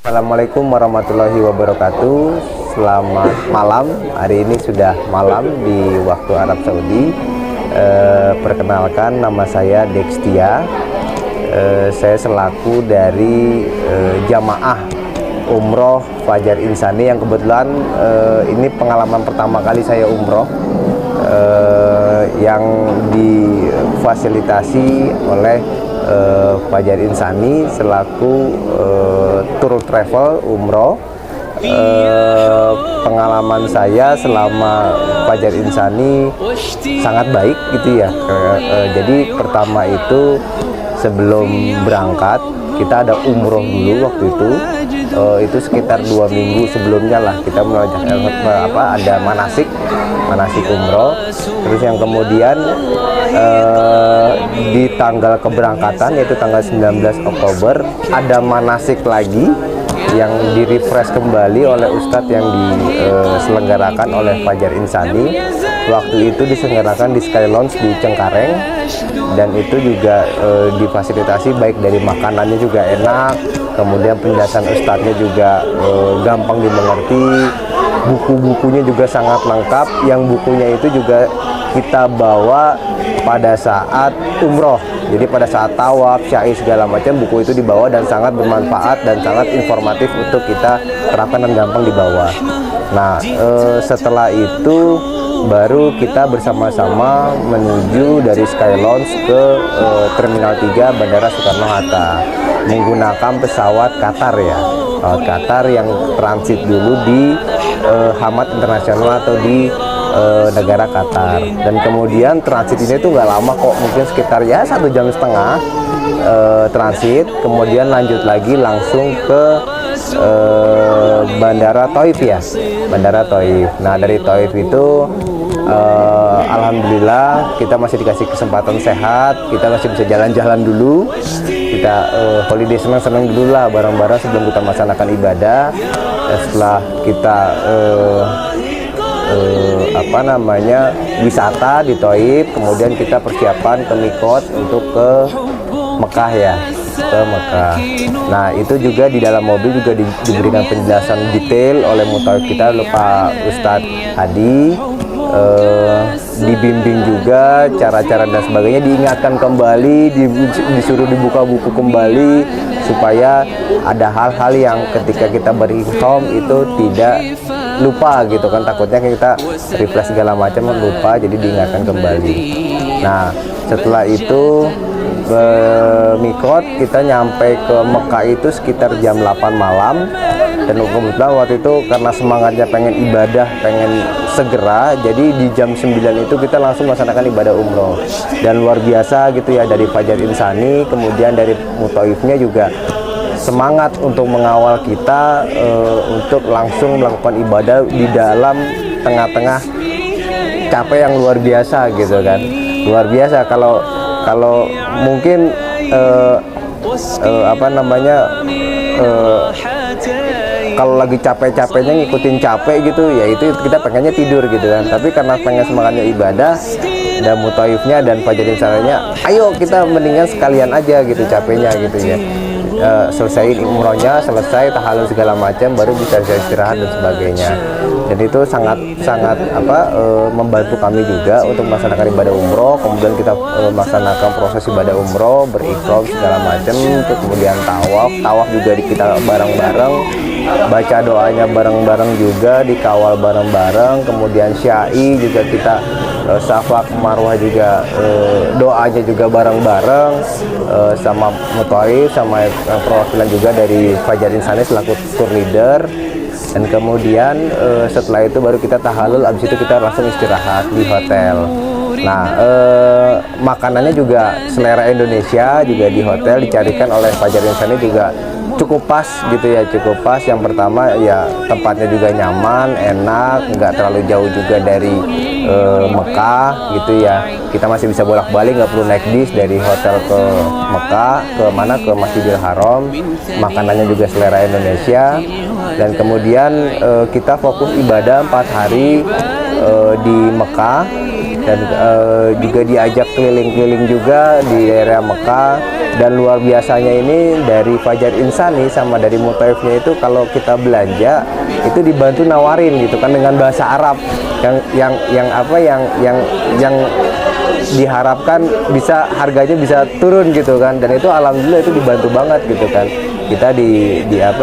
Assalamualaikum warahmatullahi wabarakatuh. Selamat malam. Hari ini sudah malam di waktu Arab Saudi. Perkenalkan, nama saya Dextia. Saya selaku dari jamaah umroh Fajar Insani yang kebetulan ini pengalaman pertama kali saya umroh yang difasilitasi oleh Fajar Insani selaku tour travel umroh. Pengalaman saya selama Fajar Insani sangat baik gitu ya. Jadi pertama itu sebelum berangkat kita ada umroh dulu waktu itu sekitar 2 minggu sebelumnya lah kita ada manasik umroh. Terus yang kemudian di tanggal keberangkatan yaitu tanggal 19 Oktober ada manasik lagi yang di-refresh kembali oleh Ustadz yang diselenggarakan oleh Fajar Insani. Waktu itu diselenggarakan di Sky Lounge di Cengkareng, dan itu juga difasilitasi baik dari makanannya juga enak, kemudian penjelasan Ustadznya juga gampang dimengerti, buku-bukunya juga sangat lengkap. Yang bukunya itu juga kita bawa pada saat umroh, jadi pada saat tawaf, syai segala macam, buku itu dibawa dan sangat bermanfaat dan sangat informatif untuk kita terapkan dan gampang dibawa. Nah, setelah itu baru kita bersama-sama menuju dari Sky Lounge ke Terminal 3 Bandara Soekarno-Hatta menggunakan pesawat Qatar ya, Qatar yang transit dulu di Hamad Internasional atau di negara Qatar. Dan kemudian transit ini tuh nggak lama kok, mungkin sekitar ya 1,5 jam transit, kemudian lanjut lagi langsung ke Bandara Taif ya, Bandara Taif. Nah, dari Taif itu alhamdulillah kita masih dikasih kesempatan sehat, kita masih bisa jalan-jalan dulu, kita holiday senang-senang dulu lah bareng-bareng sebelum kita melaksanakan ibadah. Setelah kita wisata di Taif, kemudian kita persiapan ke Mikot untuk ke Mekah ya, ke Mekah. Nah, itu juga di dalam mobil juga diberikan penjelasan detail oleh mutawaif kita lupa Ustadz Hadi, dibimbing juga cara-cara dan sebagainya, diingatkan kembali, disuruh dibuka buku kembali supaya ada hal-hal yang ketika kita berihram itu tidak lupa gitu kan, takutnya kita refresh segala macam lupa, jadi diingatkan kembali. Nah, setelah itu Mikot kita nyampe ke Mekah itu sekitar jam 8 malam, dan kebetulan waktu itu karena semangatnya pengen ibadah, pengen segera, jadi di jam 9 itu kita langsung melaksanakan ibadah umroh. Dan luar biasa gitu ya, dari Fajar Insani kemudian dari mutaifnya juga semangat untuk mengawal kita untuk langsung melakukan ibadah di dalam tengah-tengah capek yang luar biasa gitu kan. Luar biasa kalau mungkin kalau lagi capek-capeknya ngikutin capek gitu ya, itu kita pengennya tidur gitu kan. Tapi karena pengen semangatnya ibadah dan mutaifnya dan Fajar Insaninya, ayo kita mendingan sekalian aja gitu capeknya gitu ya. Selesai umrohnya, selesai tahalul segala macam, baru bisa istirahat dan sebagainya. Dan itu sangat membantu kami juga untuk melaksanakan ibadah umroh. Kemudian kita melaksanakan proses ibadah umroh, berikram segala macam, kemudian tawaf juga kita bareng-bareng, baca doanya bareng-bareng juga, dikawal bareng-bareng, kemudian syai juga kita Safak Marwah juga doanya juga bareng-bareng sama mutaif, sama perwakilan juga dari Fajar Insani selaku tour leader. Dan kemudian setelah itu baru kita tahalul, abis itu kita langsung istirahat di hotel. Nah, makanannya juga selera Indonesia juga di hotel dicarikan oleh Fajar Insani juga cukup pas gitu ya, cukup pas. Yang pertama ya tempatnya juga nyaman, enak, nggak terlalu jauh juga dari Mekah gitu ya. Kita masih bisa bolak-balik, nggak perlu naik bis dari hotel ke Mekah, ke Masjidil Haram. Makanannya juga selera Indonesia. Dan kemudian kita fokus ibadah 4 hari di Mekah. dan juga diajak keliling-keliling juga di daerah Mekah. Dan luar biasanya ini dari Fajar Insani sama dari Mutaifnya itu kalau kita belanja itu dibantu nawarin gitu kan dengan bahasa Arab yang diharapkan bisa harganya bisa turun gitu kan, dan itu alhamdulillah itu dibantu banget gitu kan. Kita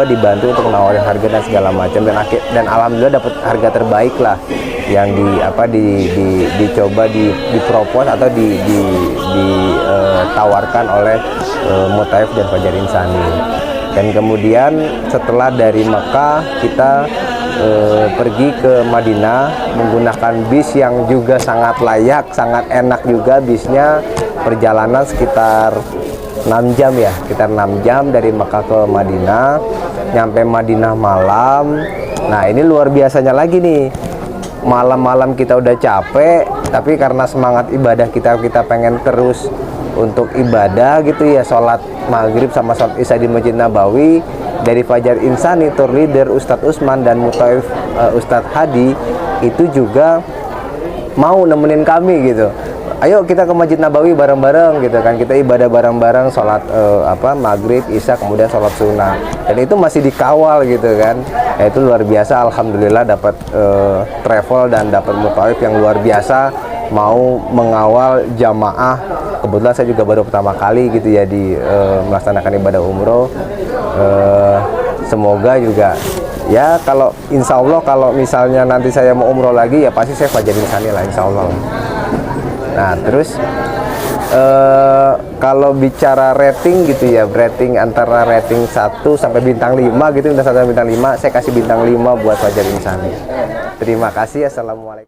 dibantu untuk menawarin harga dan segala macam, dan alhamdulillah dapat harga terbaik lah yang dicoba dipropos atau ditawarkan oleh Mutaif dan Fajar Insani. Dan kemudian setelah dari Mekah kita pergi ke Madinah menggunakan bis yang juga sangat layak, sangat enak juga bisnya. Perjalanan sekitar 6 jam ya, sekitar 6 jam dari Mekah ke Madinah. Nyampe Madinah malam. Nah ini luar biasanya lagi nih, malam-malam kita udah capek, tapi karena semangat ibadah kita pengen terus untuk ibadah gitu ya, sholat maghrib sama sholat isya di Masjid Nabawi. Dari Fajar Insani, tour leader Ustadz Usman dan Mutaif Ustadz Hadi itu juga mau nemenin kami gitu. Ayo kita ke Masjid Nabawi bareng-bareng gitu kan, kita ibadah bareng-bareng, sholat maghrib, isya, kemudian sholat sunnah, dan itu masih dikawal gitu kan. Ya, itu luar biasa, alhamdulillah dapat travel dan dapat Mutaif yang luar biasa mau mengawal jamaah. Kebetulan saya juga baru pertama kali gitu ya melaksanakan ibadah umroh. Semoga juga ya, kalau insya Allah kalau misalnya nanti saya mau umroh lagi ya pasti saya Fajar Insani lah insya Allah. Nah terus kalau bicara rating gitu ya, rating antara rating 1 sampai bintang 5 gitu, bintang 1 sampai bintang 5, saya kasih bintang 5 buat Fajar Insani. Terima kasih, assalamualaikum.